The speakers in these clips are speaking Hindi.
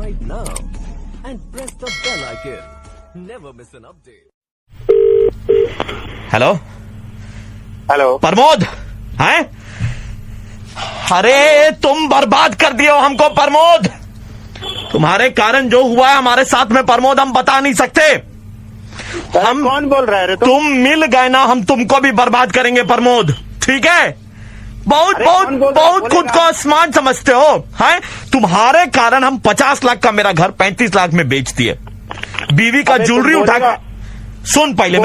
right now and press the bell icon. Never miss an update. Hello hello Pramod हैं? अरे तुम बर्बाद कर दिए हो हमको प्रमोद। तुम्हारे कारण जो हुआ है हमारे साथ में प्रमोद हम बता नहीं सकते। हम कौन बोल रहा है? तुम मिल गए ना, हम तुमको भी बर्बाद करेंगे प्रमोद, ठीक है? बहुत बहुत बहुत खुद को स्मार्ट समझते हो हैं? तुम्हारे कारण हम 50 लाख का मेरा घर 35 लाख में बेच दिए। बीवी का ज्वेलरी उठा के सुन, पहले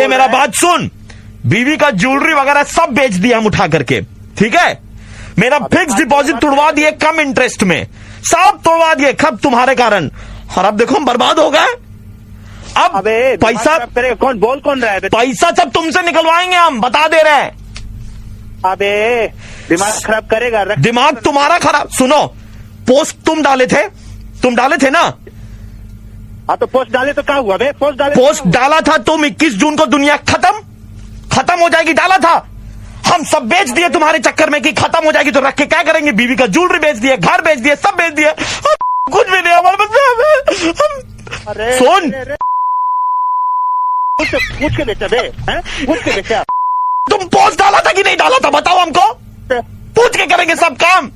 मेरा बात सुन। बीवी का ज्वेलरी वगैरह सब बेच दिया हम उठा करके, ठीक है? मेरा फिक्स डिपॉजिट तुड़वा दिए कम इंटरेस्ट में, सब तोड़वा दिए सब तुम्हारे कारण। और अब देखो हम बर्बाद हो गए। अब पैसा कौन रहा है? पैसा सब तुमसे निकलवाएंगे हम, बता दे रहे हैं। अबे दिमाग खराब करेगा। दिमाग तुम्हारा खराब। सुनो, पोस्ट तुम डाले थे ना? हाँ तो पोस्ट डाले तो क्या हुआ बे? पोस्ट डाला था तुम 21 जून को दुनिया खत्म हो जाएगी, डाला था। हम सब बेच दिए तुम्हारे चक्कर में कि खत्म हो जाएगी, तो रख के क्या करेंगे? बीवी का ज्वेलरी बेच दिए, घर बेच दिए, सब बेच दिए, कुछ भी नहीं हमारे पास। सुन, पूछ के बेचा बे, पूछ के बेचा। तुम पोस्ट डाला था कि नहीं डाला था बताओ हमको, पूछ के करेंगे सब काम।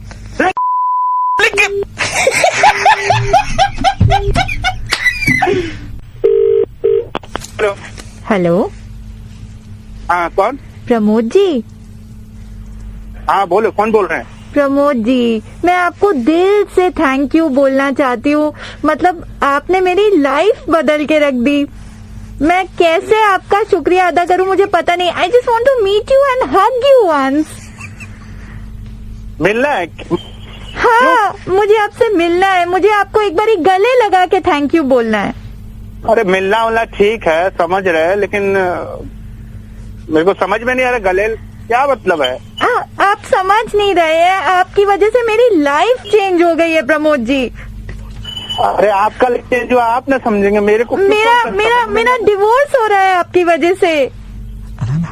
हेलो हाँ कौन? प्रमोद जी। हाँ बोलो, कौन बोल रहे हैं? प्रमोद जी, मैं आपको दिल से थैंक यू बोलना चाहती हूँ। मतलब आपने मेरी लाइफ बदल के रख दी। मैं कैसे आपका शुक्रिया अदा करूँ मुझे पता नहीं। I just want to meet you and hug you once. मिलना है? हाँ, मुझे आपसे मिलना है। मुझे आपको एक बार गले लगा के थैंक यू बोलना है। अरे मिलना वाला ठीक है, समझ रहे हैं, लेकिन मेरे को समझ में नहीं आ रहा गले क्या मतलब है। आप समझ नहीं रहे हैं। आपकी वजह से मेरी लाइफ चेंज हो गई है प्रमोद जी। अरे आपका चेंज हुआ, आप ना समझेंगे मेरे को। मेरा डिवोर्स हो रहा है आपकी वजह से।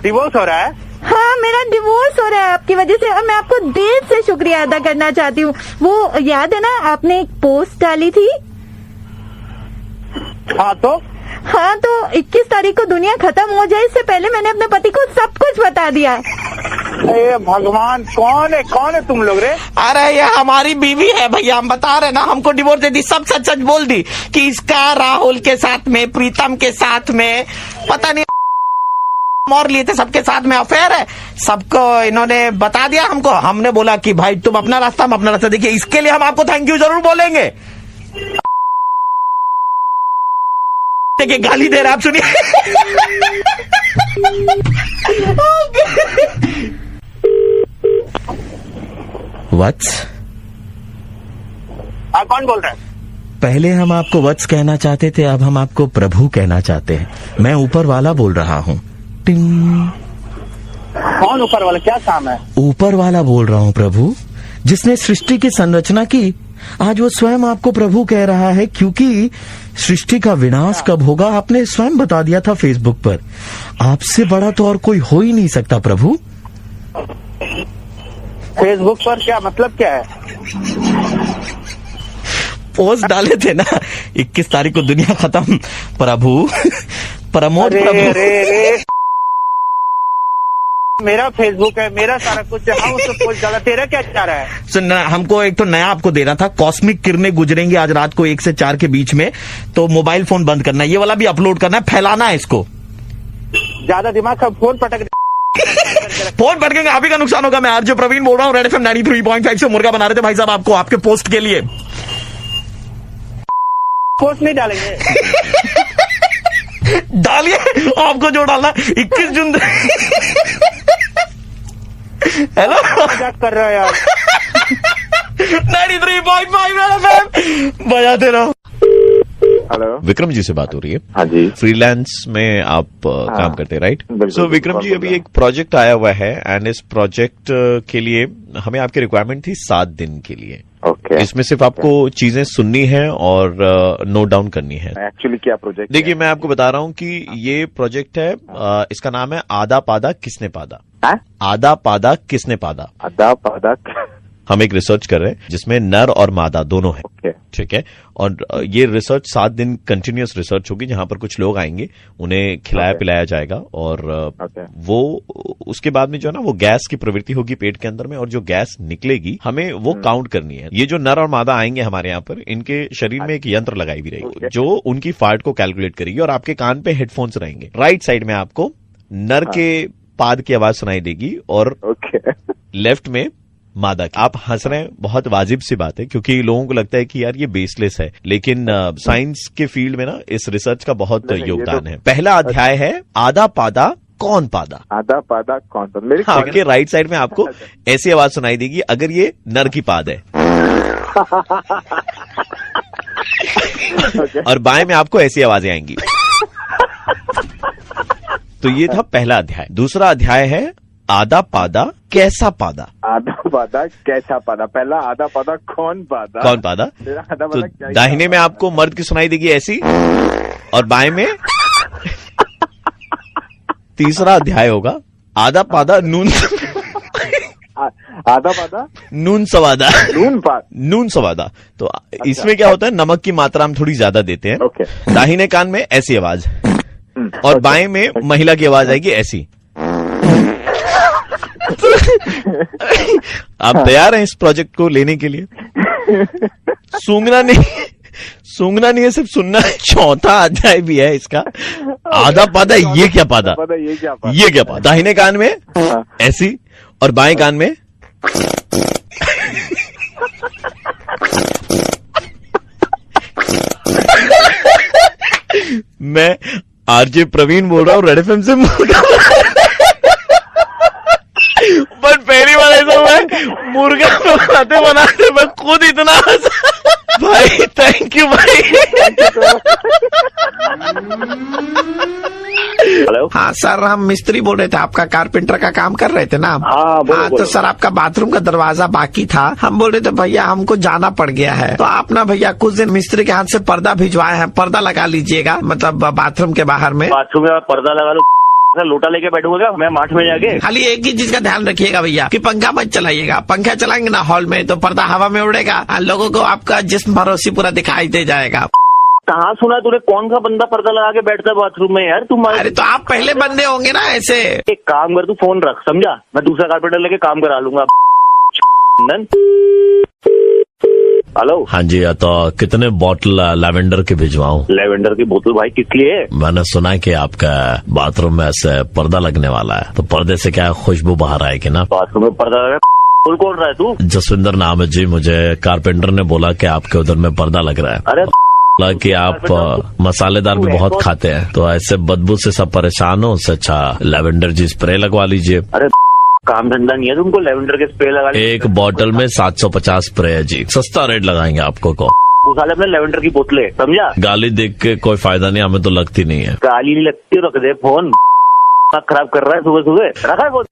डिवोर्स हो रहा है? हाँ, मेरा डिवोर्स हो रहा है आपकी वजह से। और मैं आपको दिल से शुक्रिया अदा करना चाहती हूँ। वो याद है ना, आपने एक पोस्ट डाली थी? हाँ तो 21 तारीख को दुनिया खत्म हो जाए इससे पहले मैंने अपने पति को सब कुछ बता दिया। अरे भगवान, कौन है तुम लोग रे? अरे ये हमारी बीवी है भैया, हम बता रहे ना, हमको डिवोर्स दे दी, सब सच सच बोल दी कि इसका राहुल के साथ में, प्रीतम के साथ में, पता नहीं और लिए थे, सबके साथ में अफेयर है। सबको इन्होंने बता दिया हमको। हमने बोला कि भाई तुम अपना रास्ता, हम अपना रास्ता। देखिए इसके लिए हम आपको थैंक यू जरूर बोलेंगे। देखिए गाली दे रहे आप, सुनिए। वत्स, हाँ कौन बोल रहा है? पहले हम आपको वत्स कहना चाहते थे, अब हम आपको प्रभु कहना चाहते हैं। मैं ऊपर वाला बोल रहा हूँ। टिंग। कौन ऊपर वाला? क्या काम है? ऊपर वाला बोल रहा हूँ प्रभु, जिसने सृष्टि की संरचना की। आज वो स्वयं आपको प्रभु कह रहा है, क्योंकि सृष्टि का विनाश कब होगा आपने स्वयं बता दिया था फेसबुक पर। आपसे बड़ा तो और कोई हो ही नहीं सकता प्रभु। फेसबुक पर क्या मतलब क्या है? पोस्ट डाले थे ना 21 तारीख को दुनिया खत्म, प्रभु प्रमोद प्रभु। मेरा फेसबुक है, मेरा सारा कुछ है। हाँ उसको पोस्ट डाला, तेरा क्या चाह रहा है? सुन, हमको एक तो नया आपको देना था, कॉस्मिक किरणें गुजरेंगी आज रात को 1 से 4 के बीच में, तो मोबाइल फोन बंद करना है, ये वाला भी अपलोड करना है, फैलाना है इसको। ज्यादा दिमाग का फोन पटक फोन पटकेंगे, आप ही का नुकसान होगा। मैं आरजे प्रवीण बोल रहा हूँ, रेड एफएम 93.5 से मुर्गा बना रहे थे भाई साहब आपको, आपके पोस्ट के लिए। पोस्ट नहीं डालेंगे। डालिए, आपको जो डालना 21 जून। हेलो, मजाक कर रहा है यार। 93.5 बजाते रहो। हेलो, विक्रम जी से बात हो रही है? हाँ जी। फ्रीलांस में आप काम करते हैं, राइट? सो विक्रम जी, अभी एक प्रोजेक्ट आया हुआ है एंड इस प्रोजेक्ट के लिए हमें आपकी रिक्वायरमेंट थी 7 दिन के लिए। ओके। इसमें सिर्फ आपको चीजें सुननी है और नोट डाउन करनी है। एक्चुअली क्या प्रोजेक्ट? देखिए मैं आपको बता रहा हूँ कि ये प्रोजेक्ट है, इसका नाम है आधा पादा किसने पादा। हाँ? आधा पादा किसने पादा। आधा पादा हम एक रिसर्च कर रहे हैं जिसमें नर और मादा दोनों है। Okay. ठीक है, और ये रिसर्च 7 दिन कंटिन्यूअस रिसर्च होगी, जहां पर कुछ लोग आएंगे, उन्हें खिलाया पिलाया जाएगा, और वो उसके बाद में जो है ना, वो गैस की प्रवृत्ति होगी पेट के अंदर में, और जो गैस निकलेगी हमें वो काउंट करनी है। ये जो नर और मादा आएंगे हमारे यहाँ पर, इनके शरीर में एक यंत्र लगाई भी रहेगी जो उनकी फार्ट को कैलकुलेट करेगी, और आपके कान पे हेडफोन्स रहेंगे। राइट साइड में आपको नर के पाद की आवाज सुनाई देगी, और लेफ्ट में मादा। आप हंस रहे हैं, बहुत वाजिब सी बात है, क्योंकि लोगों को लगता है कि यार ये बेसलेस है, लेकिन साइंस के फील्ड में ना इस रिसर्च का बहुत योगदान है। पहला अध्याय है आधा पादा कौन पादा। आधा पादा कौन पादा। मेरे आपके राइट साइड में आपको ऐसी आवाज सुनाई देगी अगर ये नर की पाद है, और बाएं में आपको ऐसी आवाजें आएंगी। तो ये था पहला अध्याय। दूसरा अध्याय है आधा पादा कैसा पादा। आधा पादा कैसा पादा। पहला आधा पादा कौन पादा। कौन पादा। आधा तो पादा दाहिने में आपको मर्द की सुनाई देगी ऐसी, और बाएं में तीसरा अध्याय होगा आधा पादा नून आधा पादा नून सवादा। नून सवादा। तो इसमें क्या होता है, नमक की मात्रा हम थोड़ी ज्यादा देते हैं। दाहिने कान में ऐसी आवाज, और बाएं में महिला की आवाज आएगी ऐसी। आप तैयार हैं इस प्रोजेक्ट को लेने के लिए? सूंघना नहीं है, सिर्फ सुनना है। चौथा अध्याय भी है इसका, आधा पादा ये क्या पादा, ये क्या पादा। दाहिने कान में ऐसी, और बाएं कान में मैं आरजे प्रवीण बोल रहा हूँ, रेड एफएम से। बट पहली बार ऐसा हुआ है, मुर्गा बनाते मैं खुद इतना भाई। थैंक यू भाई। हेलो। हाँ सर, हम मिस्त्री बोल रहे थे, आपका कारपेंटर का काम कर रहे थे ना। हाँ, तो सर आपका बाथरूम का दरवाजा बाकी था, हम बोल रहे थे भैया हमको जाना पड़ गया है, तो आप ना भैया कुछ दिन मिस्त्री के हाथ से पर्दा भिजवाए हैं, पर्दा लगा लीजिएगा, मतलब बाथरूम के बाहर में। बाथरूम में पर्दा लगा लो, लोटा लेके बैठूंगा मैं माठ में जाके। खाली एक ही चीज का ध्यान रखिएगा भैया कि पंखा मत चलाइएगा। पंखा चलाएंगे ना हॉल में तो पर्दा हवा में उड़ेगा, लोगों को आपका जिस्म भरोसी पूरा दिखाई दे जाएगा। कहाँ सुना तूने, कौन सा बंदा पर्दा लगा के बैठता है बाथरूम में यार तुम? अरे तो आप पहले बंदे होंगे ना ऐसे। एक काम कर, तू फोन रख, समझा? मैं दूसरा कारपेंटर लेके काम करा लूंगा। हेलो। हाँ जी, तो कितने बोतल लैवेंडर के भिजवाऊं? लैवेंडर की बोतल भाई किस लिए? मैंने सुना है कि आपका बाथरूम में ऐसे पर्दा लगने वाला है, तो पर्दे से क्या खुशबू बाहर आएगी ना? बाथरूम में पर्दा लगा? कौन रहा है तू? जसविंदर नाम है जी, मुझे कारपेंटर ने बोला कि आपके उधर में पर्दा लग रहा है। अरे कि आप मसालेदार भी बहुत खाते हैं, तो ऐसे बदबू से सब परेशान हो, उससे अच्छा लैवेंडर जी स्प्रे लगवा लीजिए। अरे काम धंधा नहीं है तुमको लैवेंडर के स्प्रे लगा? एक बोतल में 750 स्प्रे है जी, सस्ता रेट लगाएंगे आपको। को उठा ले अपने लैवेंडर की बोतलें, समझा? गाली देख के कोई फायदा नहीं, हमें तो लगती नहीं है। गाली नहीं लगती, रख दे फोन, खराब कर रहा है सुबह सुबह, रखा है phone.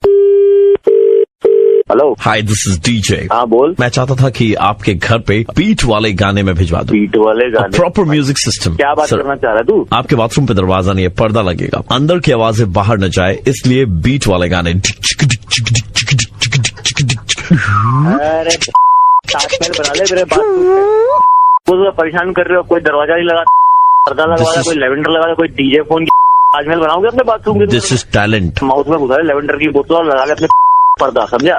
Hello. Hi, this is DJ. हाँ बोल। मैं चाहता था कि आपके घर पे बीट वाले गाने में भिजवा दूं। बीट वाले गाने? Proper music system. क्या बात करना चाह रहा है तू? आपके बाथरूम पे दरवाजा नहीं है, पर्दा लगेगा, अंदर की आवाजें बाहर न जाए, इसलिए बीट वाले गाने। अरे बना ले मेरे बात, परेशान कर रहे हो। कोई दरवाजा नहीं लगा, पर्दा लगा, कोई लेवेंडर लगा, कोई डीजे फोन की ताजमहल बनाओगे अपने बाथरूम के? This is talent. माउथ में घुसा ले लेवेंडर की बोतल और लगा ले अपने पर्दा, समझा?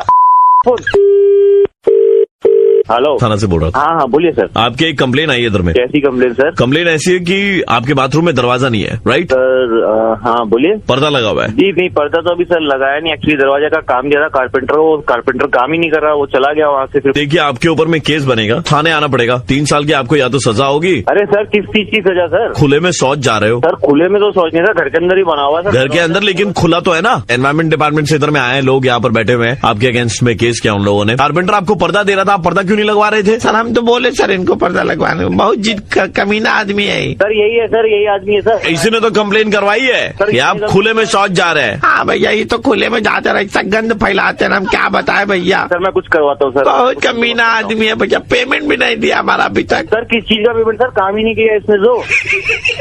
हेलो, थाना से बोल रहा था। हाँ बोलिए सर। आपके एक कंप्लेन आई है इधर में। कैसी कंप्लेन सर? कंप्लेन ऐसी है कि आपके बाथरूम में दरवाजा नहीं है, राइट सर? हाँ बोलिए। पर्दा लगा हुआ है? जी नहीं, पर्दा तो अभी सर लगाया नहीं, एक्चुअली दरवाजा का काम दिया था कारपेंटर, वो कारपेंटर काम ही नहीं कर रहा, वो चला गया वहाँ से। फिर देखिए, आपके ऊपर में केस बनेगा, थाने आना पड़ेगा, 3 साल की आपको या तो सजा होगी। अरे सर किस चीज की सजा सर? खुले में शौच जा रहे हो सर? खुले में तो शौच नहीं था, घर के अंदर ही बना हुआ था। घर के अंदर, लेकिन खुला तो है ना। एनवायरमेंट डिपार्टमेंट से इधर में आए लोग, यहाँ पर बैठे हुए हैं, आपके अगेंस्ट में केस किया उन लोगों ने। कारपेंटर आपको पर्दा दे रहा था, आप पर्दा क्यों नहीं लगवा रहे थे? सर हम तो बोले सर इनको पर्दा लगवाने, बहुत जिद कमीना आदमी है। सर यही है सर, यही आदमी है सर। इसी ने तो कंप्लेन करवाई है कि आप खुले में शौच जा रहे हैं। हाँ भैया, ये तो खुले में जाते रहे, ऐसा गंद फैलाते हैं, हम क्या बताए भैया। सर मैं कुछ करवाता हूँ सर। बहुत कमीना आदमी है भैया, पेमेंट भी नहीं दिया हमारा अभी तक। सर किस चीज का पेमेंट? सर काम ही नहीं किया इसने, जो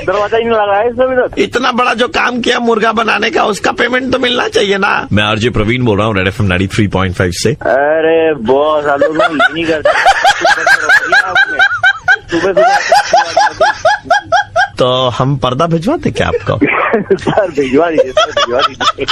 दरवाजा ही नहीं लगा है इसमें अभी तक। इतना बड़ा जो काम किया मुर्गा बनाने का, उसका पेमेंट तो मिलना चाहिए ना। मैं आरजे प्रवीण बोल रहा हूँ, रेड एफएम 93.5 से। अरे बॉस आप लोग नहीं करते सुबह। तो हम पर्दा भिजवाते क्या आपको? सर भिजवा दीजिए, सर भिजवा दीजिए।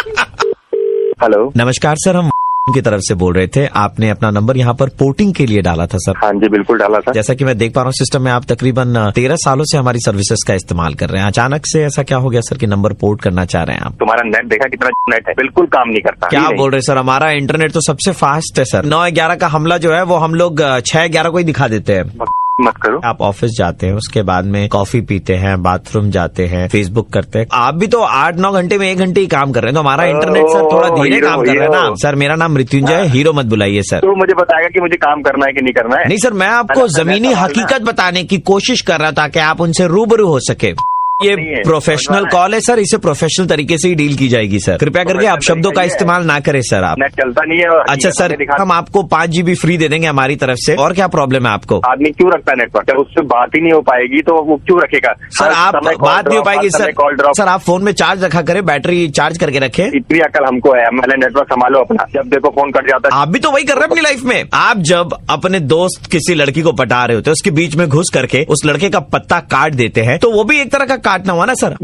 हेलो नमस्कार सर, हम की तरफ से बोल रहे थे। आपने अपना नंबर यहाँ पर पोर्टिंग के लिए डाला था सर। हाँ जी बिल्कुल डाला था। जैसा कि मैं देख पा रहा हूँ सिस्टम में, आप तकरीबन 13 सालों से हमारी सर्विसेज का इस्तेमाल कर रहे हैं। अचानक से ऐसा क्या हो गया सर कि नंबर पोर्ट करना चाह रहे हैं आप? तुम्हारा नेट देखा कितना नेट है, बिल्कुल काम नहीं करता। क्या बोल रहे हैं सर? हमारा इंटरनेट तो सबसे फास्ट है सर। 9/11 का हमला जो है वो हम लोग 6/11 को ही दिखा देते हैं। मत करो। आप ऑफिस जाते हैं, उसके बाद में कॉफी पीते हैं, बाथरूम जाते हैं, फेसबुक करते हैं। आप भी तो 8-9 घंटे में 1 घंटे ही काम कर रहे हैं, तो हमारा इंटरनेट सर थोड़ा धीरे काम कर रहा है ना। सर मेरा नाम मृत्युंजय, हीरो मत बुलाइए सर। तो मुझे बताएगा कि मुझे काम करना है कि नहीं करना है? नहीं सर, मैं आपको जमीनी हकीकत बताने की कोशिश कर रहा था ताकि आप उनसे रूबरू हो सके। ये प्रोफेशनल कॉल है सर, इसे प्रोफेशनल तरीके से ही डील की जाएगी सर। कृपया करके आप शब्दों का इस्तेमाल ना करें सर। आप नेट चलता नहीं है। अच्छा सर, हम आपको 5 GB फ्री दे देंगे हमारी तरफ से। और क्या प्रॉब्लम है आपको? आदमी क्यों रखता है नेटवर्क? जब उससे बात ही नहीं हो पाएगी तो वो क्यों रखेगा? सर आप बात नहीं हो पाएगी सर। सर आप फोन में चार्ज रखा करें, बैटरी चार्ज करके रखें। इतनी अकल हमको है, मैंने नेटवर्क संभालो अपना, जब देखो फोन कट जाता है। आप भी तो वही कर रहे हैं अपनी लाइफ में। आप जब अपने दोस्त किसी लड़की को पटा रहे होते हैं, उसके बीच में घुस करके उस लड़के का पत्ता काट देते हैं, तो वो भी एक तरह का काटना हुआ ना सर।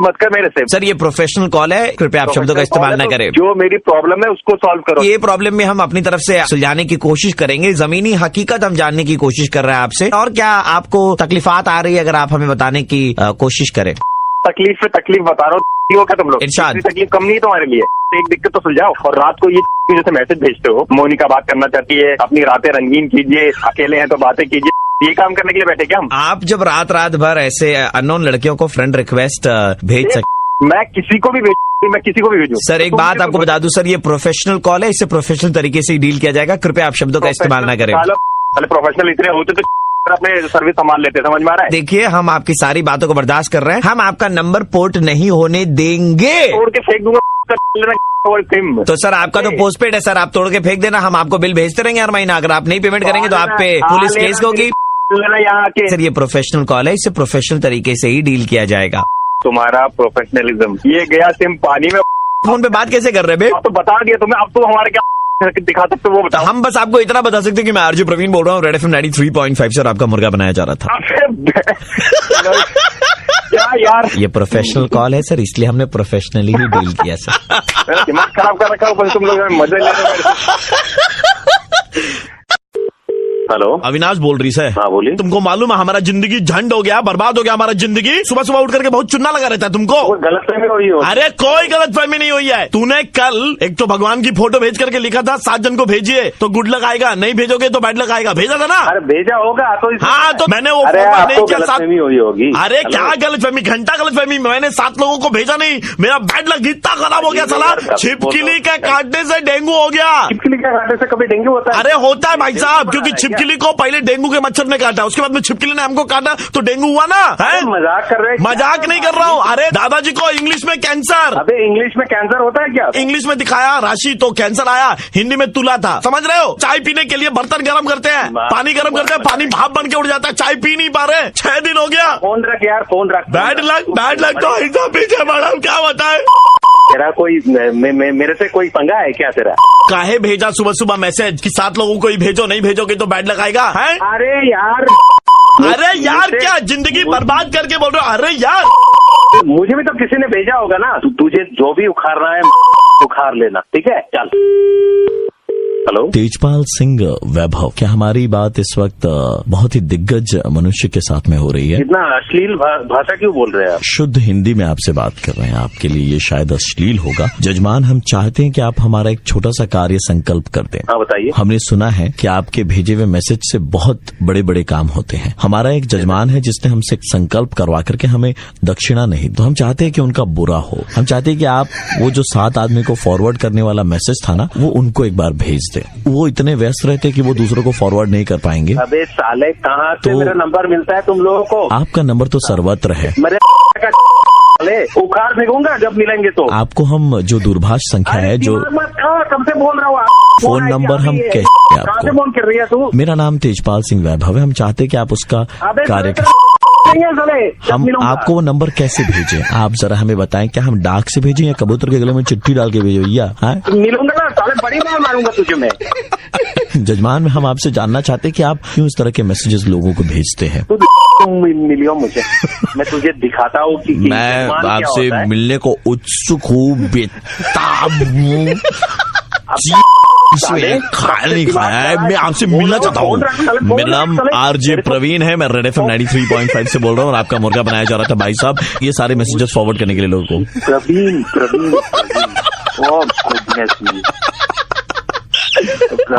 मत कर मेरे से। सर ये प्रोफेशनल कॉल है, कृपया आप शब्दों का इस्तेमाल न करें। जो मेरी प्रॉब्लम है उसको सॉल्व करो। ये प्रॉब्लम में हम अपनी तरफ से सुलझाने की कोशिश करेंगे। जमीनी हकीकत हम जानने की कोशिश कर रहे हैं आपसे। और क्या आपको तकलीफात आ रही है, अगर आप हमें बताने की कोशिश करें। तकलीफ पे तकलीफ बता रहा हूँ क्या तुम लोग? इरशाद। तकलीफ कम नहीं है तुम्हारे लिए? एक दिक्कत तो सुलझाओ। और रात को ये जैसे मैसेज भेजते हो, मोनिका बात करना चाहती है, अपनी रातें रंगीन कीजिए, अकेले हैं तो बातें कीजिए, ये काम करने के लिए बैठे क्या हम? आप जब रात भर ऐसे अननोन लड़कियों को फ्रेंड रिक्वेस्ट भेज सकते? मैं किसी को भी भेजूं। सर एक बात आपको बता दूं सर, ये प्रोफेशनल कॉल है, इसे प्रोफेशनल तरीके से डील किया जाएगा। कृपया आप शब्दों का इस्तेमाल ना करें। प्रोफेशनल इतने होते तो अपने सर्विस संभाल लेते, समझ में आ रहा है? देखिए हम आपकी सारी बातों को बर्दाश्त कर रहे हैं, हम आपका नंबर पोर्ट नहीं होने देंगे। तोड़ के फेंक दूंगा। तो सर आपका तो पोस्टपेड है सर, आप तोड़ के फेंक देना, हम आपको बिल भेजते रहेंगे हर महीना। अगर आप नहीं पेमेंट करेंगे तो आप पे पुलिस केस होगी। सर ये प्रोफेशनल कॉल है, इसे प्रोफेशनल तरीके से ही डील किया जाएगा। तुम्हारा प्रोफेशनलिज्म ये गया सिम पानी में। फोन पे बात कैसे कर रहे हैं? तो बता दिया तुम्हें, अब तो हमारे क्या दिखा सकते वो बताओ। हम बस आपको इतना बता सकते हैं कि मैं आरजे प्रवीण बोल रहा हूँ, रेड एफएम 93.5 सर। आपका मुर्गा बनाया जा रहा था। क्या यार, ये प्रोफेशनल कॉल है सर, इसलिए हमने प्रोफेशनली ही डील किया सर। दिमाग खराब कर रखा हो तुम लोग, मजे ले रहे हो। हेलो अविनाश बोल रही सर। हाँ बोलिए। तुमको मालूम है हमारा जिंदगी झंड हो गया, बर्बाद हो गया हमारा जिंदगी। सुबह सुबह उठ करके बहुत चुनना लगा रहता है तुमको। गलतफहमी हुई हो? अरे कोई गलतफहमी नहीं हुई है। तूने कल एक तो भगवान की फोटो भेज करके लिखा था 7 जन को भेजिए तो गुड लक आएगा, नहीं भेजोगे तो बैड लक आएगा, भेजा था ना? अरे भेजा होगा तो हाँ, तो मैंने वो नहीं किया। गलतफहमी हुई होगी। अरे क्या गलतफहमी, घंटा गलतफहमी। मैंने 7 लोगों को भेजा नहीं, मेरा बैड लक इतना खराब हो गया साला। छिपकली के काटने से डेंगू हो गया। छिपकली के काटने से कभी डेंगू होता है? अरे होता है भाई साहब, क्योंकि छिपकली को पहले डेंगू के मच्छर ने काटा, उसके बाद में छिपकली ने हमको काटा तो डेंगू हुआ ना। है मजाक कर रहे हैं? मजाक नहीं कर रहा हूँ। अरे दादाजी को इंग्लिश में कैंसर। अबे इंग्लिश में कैंसर होता है क्या? इंग्लिश में दिखाया राशि तो कैंसर आया, हिंदी में तुला था। समझ रहे हो? चाय पीने के लिए बर्तन गर्म करते हैं, पानी गर्म करते हैं, पानी भाप बन के उड़ जाता है, चाय पी नहीं पा रहे। 6 दिन हो गया। फोन रख यार, फोन रख। बैड लक तो ऐसा पीछे मैडम, क्या बताए? तेरा कोई मेरे से कोई पंगा है क्या तेरा? काहे भेजा सुबह सुबह मैसेज कि 7 लोगों को ही भेजो, नहीं भेजोगे तो बैड लक आएगा? है अरे यार क्या जिंदगी बर्बाद करके बोल रहे हो? अरे यार मुझे भी तो किसी ने भेजा होगा ना। तुझे जो भी उखाड़ना है उखाड़ लेना, ठीक है? चल। हेलो तेजपाल सिंह वैभव, क्या हमारी बात इस वक्त बहुत ही दिग्गज मनुष्य के साथ में हो रही है? इतना अश्लील भाषा क्यों बोल रहे हैं आप? शुद्ध हिंदी में आपसे बात कर रहे हैं, आपके लिए ये शायद अश्लील होगा। जजमान हम चाहते हैं कि आप हमारा एक छोटा सा कार्य संकल्प कर दें। हाँ बताइए। हमने सुना है कि आपके भेजे हुए मैसेज से बहुत बड़े बड़े काम होते हैं। हमारा एक जजमान है जिसने हमसे एक संकल्प करवा करके हमें दक्षिणा नहीं, तो हम चाहते हैं कि उनका बुरा हो। हम चाहते हैं कि आप वो जो 7 आदमी को फॉरवर्ड करने वाला मैसेज था ना, वो उनको एक बार भेज भेजते, वो इतने व्यस्त रहते कि वो दूसरों को फॉरवर्ड नहीं कर पाएंगे। अबे साले कहाँ से तो- मेरा नंबर मिलता है तुम लोगों को? आपका नंबर तो सर्वत्र है। मेरे साले उखाड़ फेंकूंगा जब मिलेंगे तो। आपको हम जो दूरभाष संख्या है, जो दिमाग मत खा, कब से बोल रहा हूँ फोन नंबर हम कैसे कहाँ से आपको। फोन कर रही है तू? मेरा नाम तेजपाल सिंह वैभव है। हम चाहते कि आप उसका अबे कार्य नहीं है साले, जब हम मिलूंगा। आपको वो नंबर कैसे भेजें, आप जरा हमें बताएं। क्या हम डाक से भेजें या कबूतर के गले में चिट्ठी डाल के भेजें भैया? हाँ मिलूंगा ना साले, बड़ी मार मारूंगा तुझे मैं। जजमान, हम आपसे जानना चाहते हैं कि आप क्यों इस तरह के मैसेजेस लोगों को भेजते हैं। तुम मिलियो मुझे, मैं तुझे दिखाता हूँ कि मैं ईमान क्या आपसे होता है। मिलने को उत्सुक हूँ, बेताब हूँ। खाया नहीं खाया है, मैं आपसे मिलना चाहता हूँ। मेरा नाम आरजे प्रवीण है, मैं रेड एफएम 93.5 से बोल रहा हूँ और आपका मुर्गा बनाया जा रहा था भाई साहब, ये सारे मैसेजेस फॉरवर्ड करने के लिए लोगों को। प्रवीण प्रवीण ओह गुडनेस मी।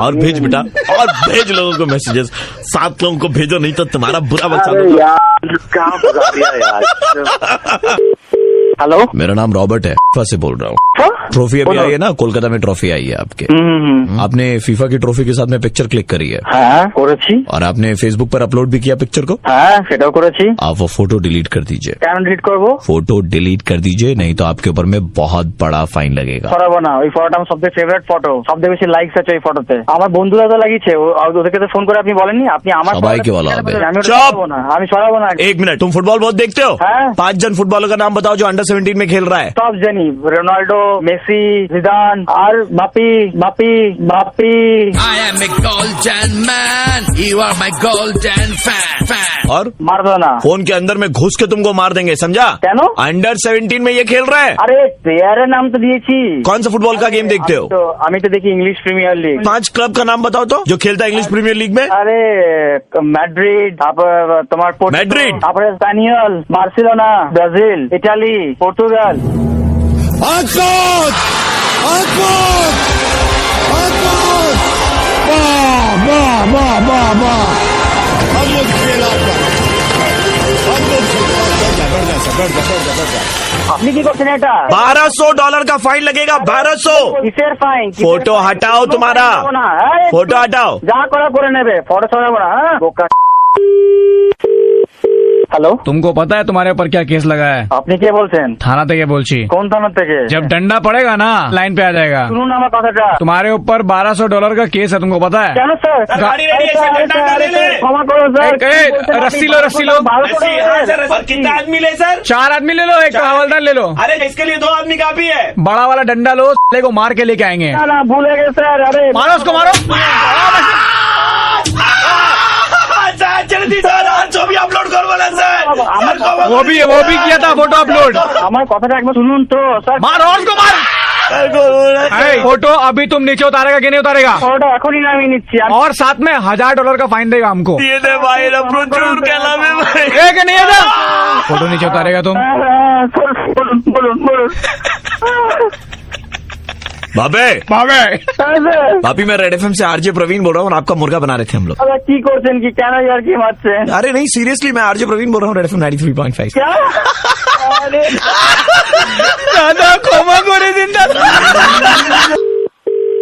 और भेज बेटा, और भेज लोगों को मैसेजेस, 7 लोगों को भेजो, नहीं तो तुम्हारा बुरा बच्चा। अरे यार कहाँ फंसा दिया यार। हेलो, मेरा नाम रॉबर्ट है, फीफा से बोल रहा हूँ। ट्रॉफी अभी आई है ना, कोलकाता में ट्रॉफी आई है आपके। आपने फीफा की ट्रॉफी के साथ में पिक्चर क्लिक करी है हाँ करेছি। और आपने फेसबुक पर अपलोड भी किया पिक्चर को। हाँ সেটাও করেছি। आप वो फोटो डिलीट कर दीजिए। কেন ডিলিট করব? फोटो डिलीट कर दीजिए, नहीं तो आपके ऊपर में बहुत बड़ा फाइन लगेगा। করাবো না, ওই ফটোটা আমার সবথেকে ফেভারিট ফটো, সবথেকে বেশি লাইকস আছে ওই ফটোতে। আমার বন্ধুরা তো লাগিয়েছে, ওদেরকে তো ফোন করে আপনি বলেননি আপনি আমার সবাইকে বলা হবে। আমি ওটা চুপ! সরাবো না, আমি সরাবো না। 1 मिनट, तुम फुटबॉल बहुत देखते हो? हाँ। 5 जन फुटबॉलर का नाम बताओ जो अंडर 17 में खेल रहा है। সব জানি, রোনাল্ডো, মেসি, জিদান আর Bapi Bapi Bapi. I am a golden man. You are my golden fan. और মার দো না। फोन के अंदर में घुस के तुमको मार देंगे, समझा? কেন? अंडर 17 में ये खेल रहा है। আরে প্লেয়ারের নাম তো দিয়েছি। कौन सा फुटबॉल का गेम देखते हो? আমি তো দেখি ইংলিশ প্রিমিয়ার লিগ। 5 क्लब का नाम बताओ तो, जो खेलता है इंग्लिश प्रीमियर लीग में। আরে ম্যাড্রিড, তারপর তোমার ম্যাড্রিড? তারপরে স্প্যানিয়ল, বার্সেলোনা, ব্রাজিল, ইটালি, পর্তুগাল। আপনি কি করছেন এটা? $1200 का फाइन लगेगा, 1200। কিসের ফাইন? फोटो हटाओ तुम्हारा, फोटो हटाओ। যা করা করে নেবে, ফটো ছড়াবো না। হ্যাঁ বোকা। হ্যালো, तुमको पता है तुम्हारे ऊपर क्या केस लगा है? আপনি কে বলছেন? थाना থেকে বলছি। কোন থানা থেকে? जब डंडा पड़ेगा ना, लाइन पे आ जाएगा। শুনুন আমার কথাটা। तुम्हारे ऊपर $1200 का केस है, तुमको पता है? কেন স্যার? गाड़ी रेडी है, सर, डंडा डाले ले। ক্ষমা করো স্যার। एक- एक, रस्सी लो, रस्सी लो। कितना आदमी ले सर? 4 आदमी ले लो, एक हवलदार ले लो। अरे इसके लिए 2 आदमी काफी है। बड़ा वाला डंडा लो, साले को मार के लेके आएंगे। না ভুলে গেছে স্যার। আরে मारो उसको, मारो। जल्दी सर, आज जो भी अपलोड कर बोला सर। वो भी किया था फोटो अपलोड। আমার কথাটা একবার শুনুন তো স্যার। मारो उसको, मार। अरे, फोटो अभी तुम नीचे उतारेगा कि नहीं उतारेगा? ফটোটা এখনই নামিয়ে নিচ্ছি। और साथ में $1000 का फाइन देगा हमको। ये दे भाई, ना प्रचुर कहला में भाई। एक नहीं है ना? फोटो नीचे उतारेगा तुम। বলুন বলুন বলুন। बाबे भावे। হ্যাঁ স্যার। भाभी, मैं रेड एफएम से आरजे प्रवीण बोल रहा हूँ और आपका मुर्गा बना रहे थे हम लोग। দাদা কি করছেন কি? কেন ইয়ার কি মারছেন? अरे नहीं, सीरियसली मैं आरजे प्रवीण बोल रहा हूँ, रेड एफएम 93.5। क्या? अरे दादा क्षमा करे जिंदा।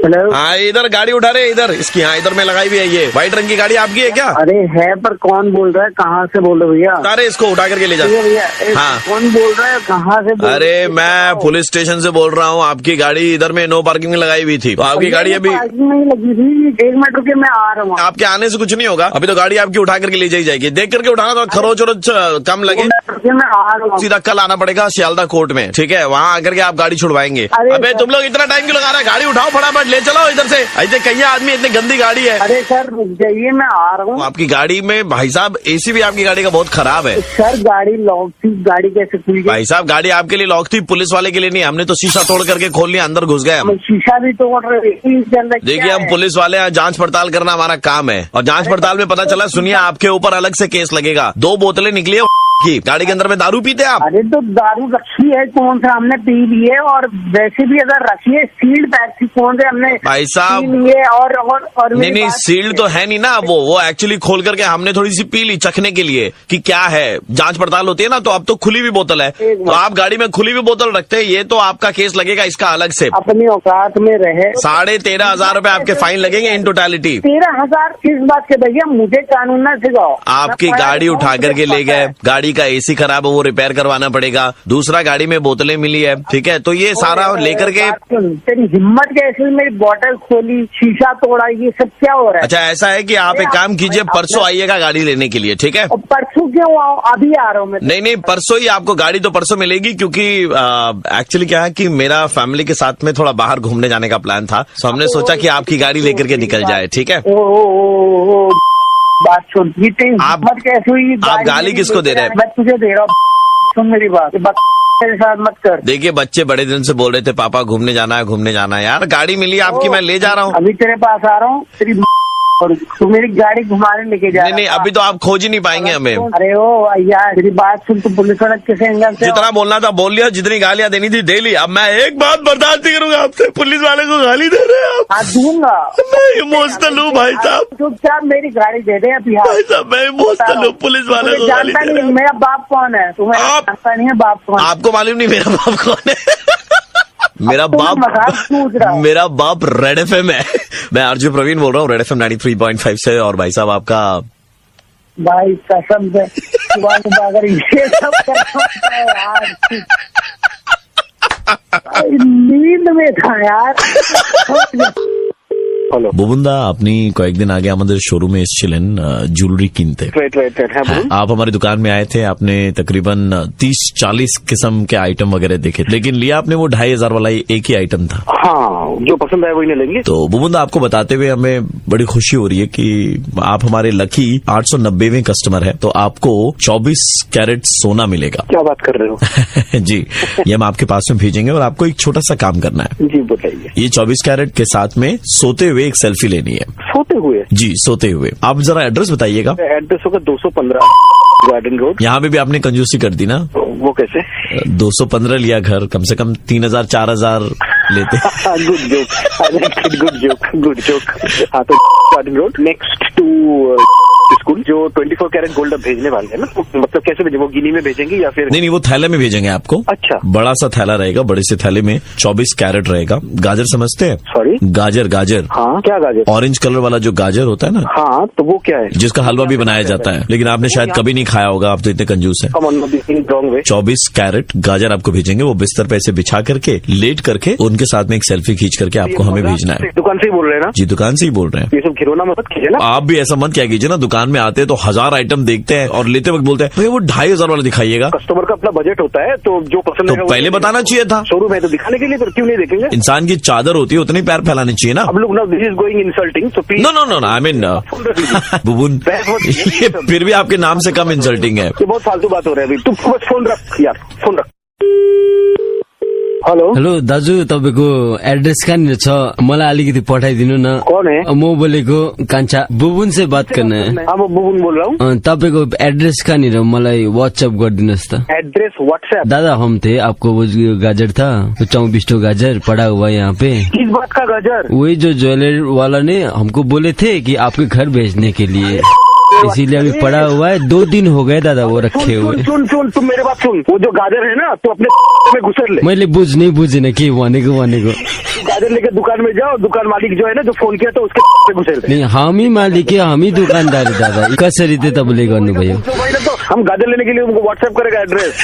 हेलो। हाँ, इधर गाड़ी उठा रहे, इधर इसकी, हाँ इधर में लगाई हुई है। ये व्हाइट रंग की गाड़ी आपकी है क्या? अरे है, पर कौन बोल रहा है? कहाँ से बोल रहे हो भैया? अरे इसको उठा करके ले जा। भैया हाँ। कौन बोल रहा है? कहाँ से बोल अरे रहे हो? मैं पुलिस स्टेशन से बोल रहा हूँ। आपकी गाड़ी इधर में नो पार्किंग में लगाई हुई थी, तो आपकी गाड़ी अभी पार्किंग में ही लगी थी। 1 मिनट रुके, मैं आ रहा हूँ। आपके आने से कुछ नहीं होगा। अभी तो गाड़ी आपकी उठा करके ले जाई जाएगी। देख करके उठाना, तो खरोच वरोच कम लगे। मैं आ रहा हूँ। सीधा कल आना पड़ेगा सियालदा कोर्ट में, ठीक है? वहाँ आकर के आप गाड़ी छुड़वाएंगे। अरे अबे तुम लोग इतना टाइम क्यों लगा रहे हैं? गाड़ी उठाओ फटाफट, ले चलो इधर से। ऐसे कहीं आदमी, इतनी गंदी गाड़ी है। अरे सर रुक जाइए, मैं आ रहा हूँ। आपकी गाड़ी में भाई साहब एसी भी आपकी गाड़ी का बहुत खराब है। सर गाड़ी लॉक थी, गाड़ी कैसे खुल गई? भाई साहब, गाड़ी आपके लिए लॉक थी, पुलिस वाले के लिए नहीं। हमने तो शीशा तोड़ करके खोल लिया, अंदर घुस गए हम। शीशा भी तोड़ रहे हैं, इसके अंदर क्या देखिए, हम है? पुलिस वाले हैं, जांच पड़ताल करना हमारा काम है। और जांच पड़ताल में पता चला, सुनिए, आपके ऊपर अलग से केस लगेगा। 2 बोतलें निकली है की गाड़ी के अंदर में दारू पीते आप? अरे तो दारू रखी है कौन सा, हमने पी ली है, और वैसे भी अगर रखी है सील्ड पैक थी कौन से हमने भाई साहब पी ली है। और नहीं सील्ड तो है नहीं ना, वो एक्चुअली खोल करके हमने थोड़ी सी पी ली चखने के लिए कि क्या है, जांच पड़ताल होती है ना, तो अब तो खुली हुई बोतल है, तो आप गाड़ी में खुली हुई बोतल रखते हैं, ये तो आपका केस लगेगा इसका अलग से। अपनी औकात में रहे 13,500 रुपए आपके फाइन लगेंगे इन टोटलिटी। 13,000 किस बात के भैया, मुझे कानून ना सिखाओ। आपकी गाड़ी उठा करके ले गए, गाड़ी का एसी खराब है वो रिपेयर करवाना पड़ेगा, दूसरा गाड़ी में बोतलें मिली है, ठीक है, तो ये सारा लेकर के। तेरी हिम्मत कैसी, मेरी बोतल खोली, शीशा तोड़ा, ये सब क्या हो रहा है? अच्छा ऐसा है कि आप एक काम कीजिए, परसों आइएगा गाड़ी लेने के लिए, ठीक है? परसों क्यों आओ, अभी आ रहा हूँ मैं। नहीं परसों ही आपको गाड़ी तो परसों मिलेगी, क्योंकि एक्चुअली क्या है कि मेरा फैमिली के साथ में थोड़ा बाहर घूमने जाने का प्लान था, तो हमने सोचा कि आपकी गाड़ी लेकर के निकल जाए, ठीक है? बात सुन, आप कैसे हुई? आप गाली किसको दे रहे हैं? मैं तुझे दे रहा हूँ, सुन मेरी बात, मेरे साथ मत कर। देखिए बच्चे बड़े दिन से बोल रहे थे पापा घूमने जाना है यार, गाड़ी मिली आपकी, मैं ले जा रहा हूँ। अभी तेरे पास आ रहा हूँ, तेरी तू मेरी गाड़ी घुमाने लेके जा। नहीं अभी तो आप खोज ही नहीं पाएंगे हमें। अरे ओ यार मेरी बात सुन, तू पुलिस वाला किस एंगल से? जितना बोलना था बोल लिया, जितनी गालियां देनी थी दे ली, अब मैं एक बात बर्दाश्त नहीं करूंगा आपसे, पुलिस वाले को गाली दे रहे हैं आप। दूंगा मैं इमोशनल हूँ भाई साहब, चुपचाप मेरी गाड़ी दे दे अभी। भाई साहब मैं इमोशनल हूँ, पुलिस वाले को गाली जानता नहीं मेरा बाप कौन है, तुम्हें जानता नहीं है बाप कौन? आपको मालूम नहीं मेरा बाप कौन है? मेरा बाप रेड एफएम है। मैं आरजे प्रवीण बोल रहा हूँ रेड एफएम 93.5 से, और भाई साहब आपका भाई कसम से अगर ये सब करता है यार, नींद में था यार। বুবুনদা আপনি কয়েকদিন আগে আমাদের শোরুমে এসেছিলেন জুয়েলারি কিনতে। आप हमारी दुकान में आए थे, आपने तकरीबन 30-40 किस्म के आइटम वगैरह देखे, लेकिन लिया आपने वो 2,500 वाला एक ही आइटम था। हाँ, जो पसंद आए वही ले लेंगे। तो बुबुनदा आपको बताते हुए हमें बड़ी खुशी हो रही है कि आप हमारे लकी 890वें कस्टमर है, तो आपको 24 कैरेट सोना मिलेगा। क्या बात कर रहे हो? जी, ये हम आपके पास में भेजेंगे, और आपको एक छोटा सा काम करना है। जी बताइए। ये 24 कैरेट के साथ में सोते हुए एक सेल्फी लेनी है। सोते हुए? जी सोते हुए। आप जरा एड्रेस बताइएगा। एड्रेस होगा 215 गार्डन रोड। यहाँ पे भी आपने कंजूसी कर दी ना। वो कैसे? 215 लिया घर, कम से कम 3,000-4,000 लेते। Good joke. हाँ तो garden road next to school. जो 24 कैरेट गोल्ड भेजने वाले हैं ना, मतलब कैसे भेजेंगे? वो गिनी में भेजेंगे या फिर? नहीं वो थैले में भेजेंगे आपको। अच्छा। बड़ा सा थैला रहेगा, बड़े से थैले में 24 कैरेट रहेगा। गाजर समझते हैं? सॉरी गाजर। हाँ क्या गाजर? ऑरेंज कलर वाला जो गाजर होता है ना। हाँ तो वो क्या है? जिसका हलवा भी बनाया जाता है, लेकिन आपने शायद कभी नहीं खाया होगा, आप तो इतने कंजूस है। 24 कैरेट गाजर आपको भेजेंगे, वो बिस्तर पे ऐसे बिछा करके लेट करके उनके साथ में एक सेल्फी खींच करके आपको हमें भेजना है। दुकान से ही बोल रहे हैं ना? जी दुकान से ही बोल रहे हैं। ये सब खिलौना मत कीजिए ना। आप भी ऐसा मत क्या कीजिए ना, दुकान में आते हैं तो 1000 आइटम देखते हैं और लेते वक्त बोलते हैं भैया वो 2,500 वाला दिखाइएगा। कस्टमर का अपना बजट होता है, तो जो पसंद तो पहले बताना चाहिए था। शोरूम है तो दिखाने के लिए, तो क्यों नहीं देखेंगे? इंसान की चादर होती है, उतनी पैर फैलाने चाहिए ना। अब लोग ना दिस इज गोइंग इंसल्टिंग, तो प्लीज। नो आई मीन बुबुन, ये फिर भी आपके नाम से कम इंसल्टिंग है। ये बहुत फालतू बात हो रहा है अभी। तू बस फोन रख यार, फोन रख। हेलो दाजु, तपाईँको एड्रेस कहाँनिर छ? मलाई अलिकति पठाइदिनु न। कौन है? म बोलेको कान्छा। बुबुन से बात करना है। हाँ मैं बुबुन बोल रहा हूँ। तपाईँको एड्रेस कहाँनिर मलाई व्हाट्सएप गरिदिनुहोस् त। Address WhatsApp? दादा हम थे, आपको वो गाजर था 24 गाजर पड़ा हुआ यहाँ पे। किस बात का गाजर? वही जो ज्वेलर वाला ने हमको बोले थे कि आपके घर भेजने के लिए, इसीलिए अभी पड़ा हुआ है। 2 दिन हो गए दादा वो रखे हुए। सुन तुम मेरे बात सुन, वो जो गाजर है ना, तो अपने में घुसर ले। मैले बुझेन के भनेको। गाजर लेके दुकान में जाओ, दुकान मालिक जो है ना जो फोन किया तो उसके घुसेर दे। नहीं हामी मालिक हामी दुकानदार दादा, कसरी चाहिँ तपाईँले गर्नुभयो? तो हम गाजर लेने के लिए उनको व्हाट्सएप करेगा एड्रेस।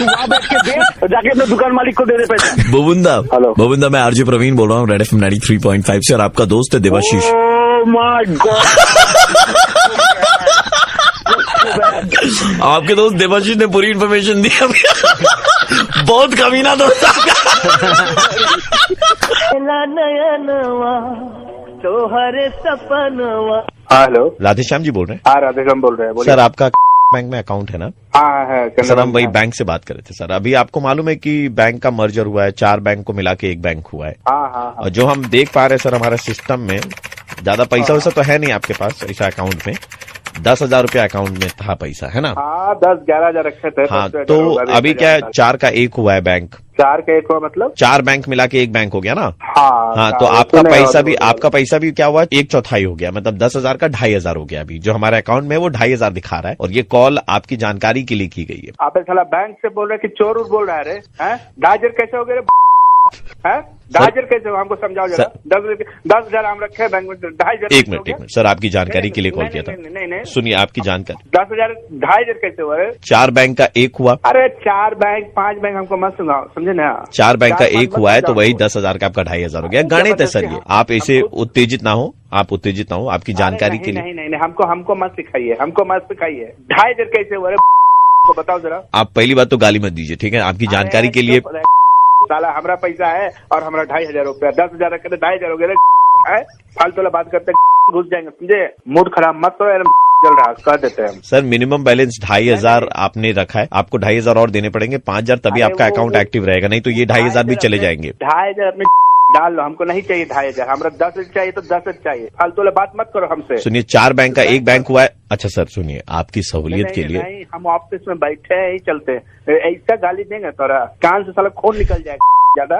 वहाँ बैठ के दे, जाके अपने दुकान मालिक को दे दे पैसा। बुबुंदा मैं आरजे प्रवीण बोल रहा हूँ रेड एफएम 93.5 से, और आपका दोस्त है देवाशीष। माय गॉड, आपके दोस्त देवाशीष ने पूरी इन्फॉर्मेशन दी। बहुत कमीना दोस्त आपका। हेलो राधेश्याम जी बोल रहे हैं? हाँ राधेश्याम बोल रहे हैं। सर आपका बैंक में अकाउंट है ना? हाँ है सर, हम वही बैंक से बात कर रहे थे सर। अभी आपको मालूम है कि बैंक का मर्जर हुआ है, 4 बैंक को मिला के एक बैंक हुआ है। हाँ। और जो हम देख पा रहे हैं सर, हमारे सिस्टम में ज्यादा पैसा वैसा तो है नहीं आपके पास ऐसा अकाउंट में, 10,000 रुपया अकाउंट में था पैसा, है ना? हाँ 10-11 हजार रखे थे। हाँ, तो अभी क्या है, 4 का 1 हुआ है बैंक। 4 का 1 हुआ मतलब 4 बैंक मिला के 1 बैंक हो गया ना? हाँ, तो आपका पैसा भी क्या हुआ, 1/4 हो गया, मतलब 10,000 का 2,500 हो गया। अभी जो हमारे अकाउंट में वो 2,500 दिखा रहा है, और ये कॉल आपकी जानकारी के लिए की गई है। आप साला बैंक से बोल रहे कि चोर बोल रहा है रे? 2,000 कैसे हो गए? 2,000 कैसे हो? हमको समझाओ जरा। 10,000 हम रखे हैं बैंक में, 2,000। एक मिनट सर, आपकी जानकारी के लिए कॉल किया था। नहीं, सुनिए आपकी जानकारी। 10,000 2,000 कैसे हुआ? 4 बैंक का 1 हुआ। अरे 4 बैंक 5 बैंक हमको मत सुनाओ, समझे ना? 4 बैंक का 1 हुआ है, तो वही 10,000 का आपका 2,500 हो गया। गणित है सर ये, आप ऐसे उत्तेजित ना हो, आपकी जानकारी के लिए। नहीं, हमको मत सिखाइए, 2,000 कैसे हुआ? बताओ जरा। आप पहली बात तो गाली मत दीजिए, ठीक है? आपकी जानकारी के लिए। साला हमारा पैसा है और हमारा 2,500 रुपया, 10,000 रखे थे, 2,500 हो गए। फालतू वाला बात करते घुस जाएंगे, समझे? मूड खराब मत करो, चल रहा कह देते हैं। सर मिनिमम बैलेंस 2,500 आपने रखा है, आपको 2,500 और देने पड़ेंगे, 5,000 तभी आपका अकाउंट एक्टिव रहेगा, नहीं तो ये 2,500 भी चले जाएंगे। 2,500 अपने डाल लो, हमको नहीं चाहिए 2,500, हमारा 10 चाहिए तो 10 चाहिए। फालतू वाला बात मत करो हमसे। सुनिए, 4 बैंक का 1 बैंक हुआ है। अच्छा सर सुनिए, आपकी सहूलियत के लिए नहीं, हम ऑफिस में बैठे हैं, ही चलते हैं, ऐसा गाली देंगे तोरा कान से साला खून निकल जाएगा। ज्यादा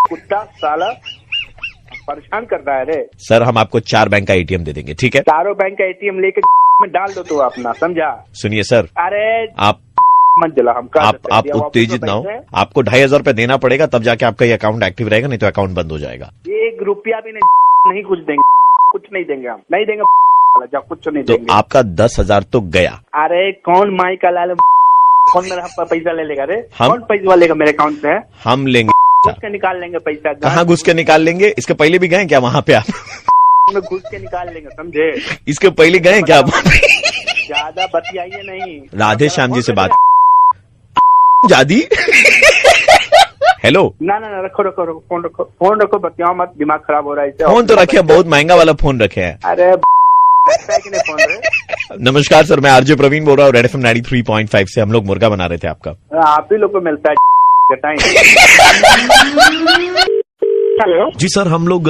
कुत्ता साला परेशान कर रहा है रे। सर हम आपको 4 बैंक का ATM दे देंगे, ठीक है? 4 बैंक का ATM लेके में डाल दो तो अपना, समझा? सुनिए सर, अरे आप मत जला, हम आप उत्तेजित ना हो, आपको 2,500 रुपए देना पड़ेगा, तब जाके आपका ये अकाउंट एक्टिव रहेगा, नहीं तो अकाउंट बंद हो जाएगा। 1 रुपया भी नहीं कुछ देंगे, कुछ नहीं देंगे, हम नहीं देंगे, कुछ नहीं देंगे। तो आपका 10,000 तो गया। अरे कौन माई का लाल, कौन मेरा पैसा ले लेगा रे? कौन पैसा लेगा मेरे अकाउंट से? हम लेंगे, घुस के निकाल लेंगे पैसा। कहाँ घुस के निकाल लेंगे? इसके पहले भी गए क्या वहाँ पे? आप में घुस के निकाल लेंगे, समझे? इसके पहले गए क्या आप? ज्यादा बतियाइए नहीं। राधे श्याम जी से बात जादी। हेलो। ना रखो, फोन रखो, बतियाओ मत, दिमाग खराब हो रहा है। फोन तो रखे, बहुत महंगा वाला फोन रखे हैं। अरे फोन रे। नमस्कार सर, मैं RJ प्रवीण बोल रहा हूँ, रेड FM 93.5 से। हम लोग मुर्गा बना रहे थे आपका। आप ही लोग को मिलता है। हेलो जी सर, हम लोग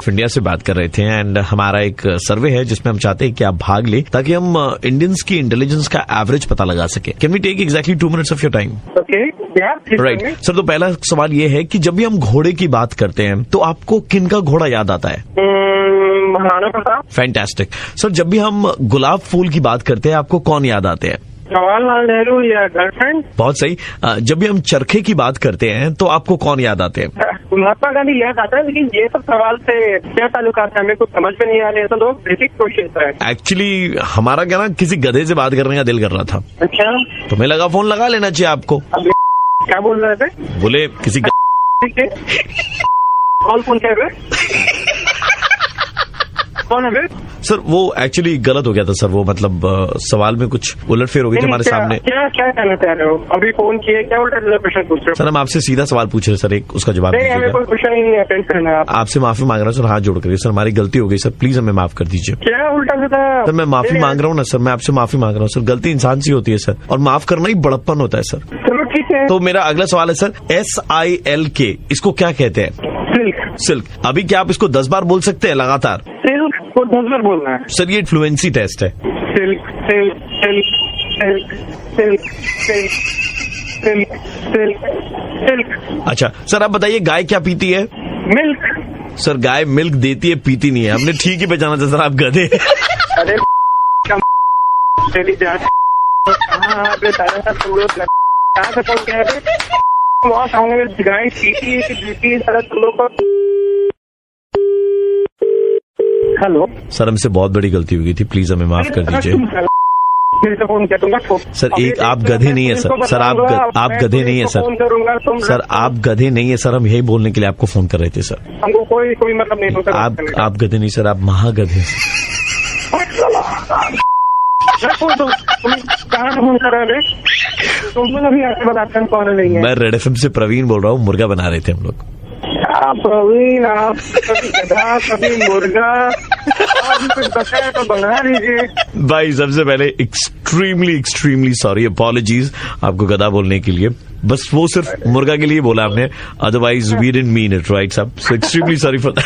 इंडिया से बात कर रहे थे, एंड हमारा एक सर्वे है जिसमें हम चाहते हैं कि आप भाग ले, ताकि हम इंडियंस की इंटेलिजेंस का एवरेज पता लगा सके। Can we take exactly 2 minutes of your time? Right sir, तो पहला सवाल ये है कि जब भी हम घोड़े की बात करते हैं तो आपको किन का घोड़ा याद आता है? महाराणा प्रताप। फैंटास्टिक सर, जब भी हम गुलाब फूल की बात करते हैं आपको कौन याद आते हैं? जवाहरलाल नेहरू या गर्लफ्रेंड। बहुत सही। जब भी हम चरखे की बात करते हैं तो आपको कौन याद आते हैं? महात्मा गांधी याद आता है, लेकिन ये सब सवाल से क्या ताल्लुकात है, हमें कुछ समझ में नहीं आ रहे हैं, तो लोग बेसिक क्वेश्चन है। एक्चुअली हमारा क्या ना, किसी गधे से बात करने का दिल कर रहा था। अच्छा, तो मैं लगा फोन लगा लेना चाहिए आपको। क्या बोल रहे थे? बोले किसी कॉल कौन कह रहे? कौन है? सर वो एक्चुअली गलत हो गया था सर, वो मतलब सवाल में कुछ उलटफेर हो गई थी हमारे सामने। क्या कहना चाह रहे हो? अभी फोन किए, क्या उल्टा क्वेश्चन पूछ रहे हो? सर हम आपसे सीधा सवाल पूछ रहे सर, एक उसका जवाब नहीं, हमें कोई क्वेश्चन ही नहीं अटेंड करना है। आपसे माफी मांग रहा हूँ सर, हाथ जोड़ कर। सर हमारी गलती हो गई सर, प्लीज हमें माफ कर दीजिए। क्या उल्टा सीधा? सर मैं माफी मांग रहा हूँ ना सर, मैं आपसे माफी मांग रहा हूँ सर, गलती इंसान से होती है सर, और माफ करना ही बड़प्पन होता है सर। चलो ठीक है। तो मेरा अगला सवाल है सर, SILK इसको क्या कहते हैं? सिल्क। अभी क्या आप इसको 10 बार बोल सकते हैं लगातार? सिल्क को 10 बार बोलना है सर, ये फ्लुएंसी टेस्ट है। Silk silk silk silk silk silk silk silk silk. अच्छा सर, आप बताइए गाय क्या पीती है? मिल्क। सर गाय मिल्क देती है, पीती नहीं है। हमने ठीक ही पहचाना था सर, आप गधे। अरे कहाँ से फोन किया? वहाँ सामने गाय पीती है कि पीती है, सारा तुम लोग को। हेलो सर, हमसे बहुत बड़ी गलती हो गई थी, प्लीज हमें माफ कर दीजिए। फोन किया तुमका? सर एक आप गधे नहीं है सर, सर आप गधे नहीं है सर, सर आप गधे नहीं है सर, हम यही बोलने के लिए आपको फोन कर रहे थे सर। हमको कोई मतलब नहीं होता। आप गधे नहीं सर, आप महागधे। कहाँ से फोन कर रहे थे? तुम अभी आके बताते हैं कौन नहीं है। मैं रेड FM से प्रवीण बोल रहा हूँ, मुर्गा बना रहे थे हम लोग। प्रवीण, आप कभी गधा कभी मुर्गा, कुछ बताया तो बना लीजिए भाई। सबसे पहले एक्सट्रीमली सॉरी, अपॉलॉजीज आपको गधा बोलने के लिए, बस वो सिर्फ मुर्गा के लिए बोला हमने, otherwise we didn't mean it, right साहब? So extremely sorry for that.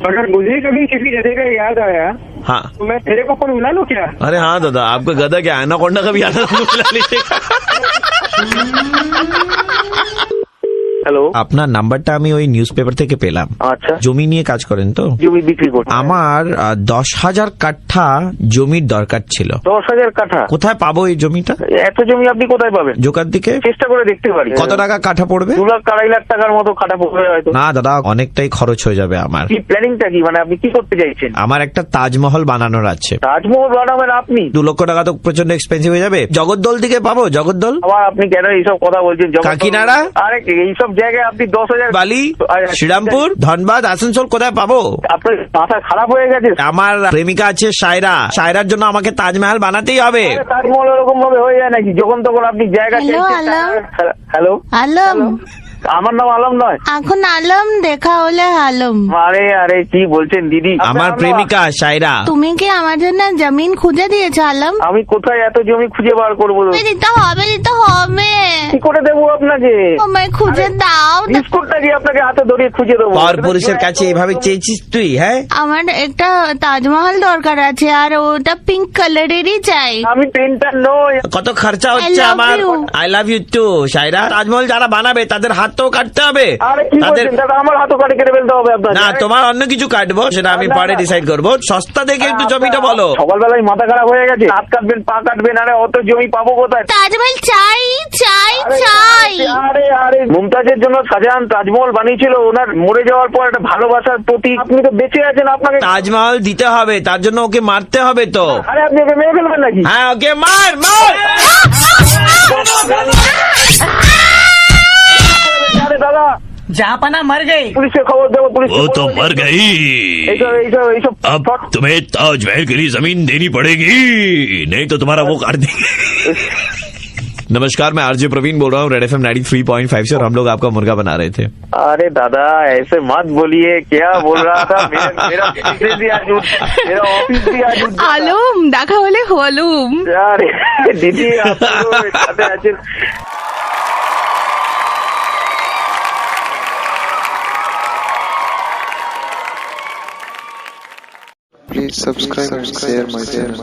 अगर मुझे कभी किसी गधे का याद आया हाँ तो मैं तेरे को फोन मिला लूं क्या? अरे हाँ दादा, आपका गधा क्या एनाकोंडा का भी आता है, बुला लीजिएगा। হ্যালো, আপনার নাম্বারটা আমি ওই নিউজ পেপার থেকে পেলাম। আচ্ছা, জমি নিয়ে কাজ করেন তো? জমি বিক্রি করতে আমার 10,000 কাঠা জমির দরকার ছিল। 10,000 কাঠা? কোথায় পাবো এই জমিটা? এত জমি আপনি কোথায় পাবেন? জোকার দিকে চেষ্টা করে দেখতে পারি। কত টাকা কাঠা পড়বে? 2 লাখ 2.5 লাখ টাকার মতো কাঠা পড়বে হয়তো। না দাদা, অনেকটাই খরচ হয়ে যাবে আমার। কি প্ল্যানিংটা কি, মানে আপনি কি করতে চাইছেন? আমার একটা তাজমহল বানানোর আছে। তাজমহল বানাবেন আপনি? 2 লক্ষ টাকা তো প্রচন্ড এক্সপেন্সিভ হয়ে যাবে। জগদ্দল দিকে পাবো? জগদ্দল? আবার আপনি কেন এইসব কথা বলছেন? কাকিনাড়া? আরে এইসব জায়গায় আপনি 10,000 বালি, শ্রীরামপুর, ধনবাদ, আসানসোল কোথায় পাবো? আপনার মাথা খারাপ হয়ে গেছে? আমার প্রেমিকা আছে সায়রা, সায়রার জন্য আমাকে তাজমহল বানাতেই হবে। তাজমহল এরকম ভাবে হয়ে যায় নাকি? যখন তখন আপনি জায়গা হ্যালো আলম, আমার নাম আলম নয়, এখন আলম দেখা হলে আলম। আরে আরে কি বলছেন দিদি? আমার প্রেমিকা সায়রা। তুমি কি আমার জন্য জমিন খুঁজে দিয়েছো আলম? আমি কোথায় এত জমি খুঁজে বার করবো? দিতে হবে, দিতে হবে। কি করে দেবো আপনাকে? আমায় খুঁজে দাও। বিস্কুটটা কি আপনাকে হাতে ধরিয়ে খুঁজে দেবো? পর পুরুষের কাছে এভাবে চেয়েছিস তুই? হ্যাঁ, আমার একটা তাজমহল দরকার আছে, আর ওটা পিঙ্ক কালারেরই চাই। আমি পেন্টার নই। কত খরচা হচ্ছে আমার। I love you too Saira. Taj Mahal যারা বানাবে তাদের হাত তো কাটতে হবে। আরে কি বলছেন দাদা, আমার হাতও কেটে ফেলতে হবে আপনার? না, তোমার অন্য কিছু কাটবো, সেটা আমি পরে ডিসাইড করবো। সস্তা দেখে একটু জমিটা বলো। সকালবেলায় মাথা খারাপ হয়ে গেছে, হাত কাটবেন পা কাটবেন, আরে অত জমি পাবো কোথায়? তাজমহল চাই চাই চাই। আরে আরে মুমতাজের জন্য শাহজাহান তাজমহল বানিয়েছিল, ওনার মরে যাওয়ার পর একটা ভালোবাসার প্রতীক। আপনি তো বেঁচে আছেন, আপনাকে তাজমহল দিতে হবে, তার জন্য ওকে মারতে হবে তো। আরে আপনি ওকে মেরে ফেলবেন নাকি? হ্যাঁ, ওকে মার মার। দাদা जापाना मर गई। पुलिस से खबर दो, पुलिस वो तो मर गई। अब तुम्हें ताजमहल के लिए जमीन देनी पड़ेगी, नहीं तो तुम्हारा वो काट देंगे। नमस्कार, मैं आरजे प्रवीण बोल रहा हूँ रेड एफएम 93.5 से, और हम लोग आपका मुर्गा बना रहे थे। अरे दादा ऐसे मत बोलिए, क्या बोल रहा था? मेरा ऑफिस भी आज আলম দেখা হলে হলুম। अरे दीदी आप साথে আছেন। Please subscribe and share my channel.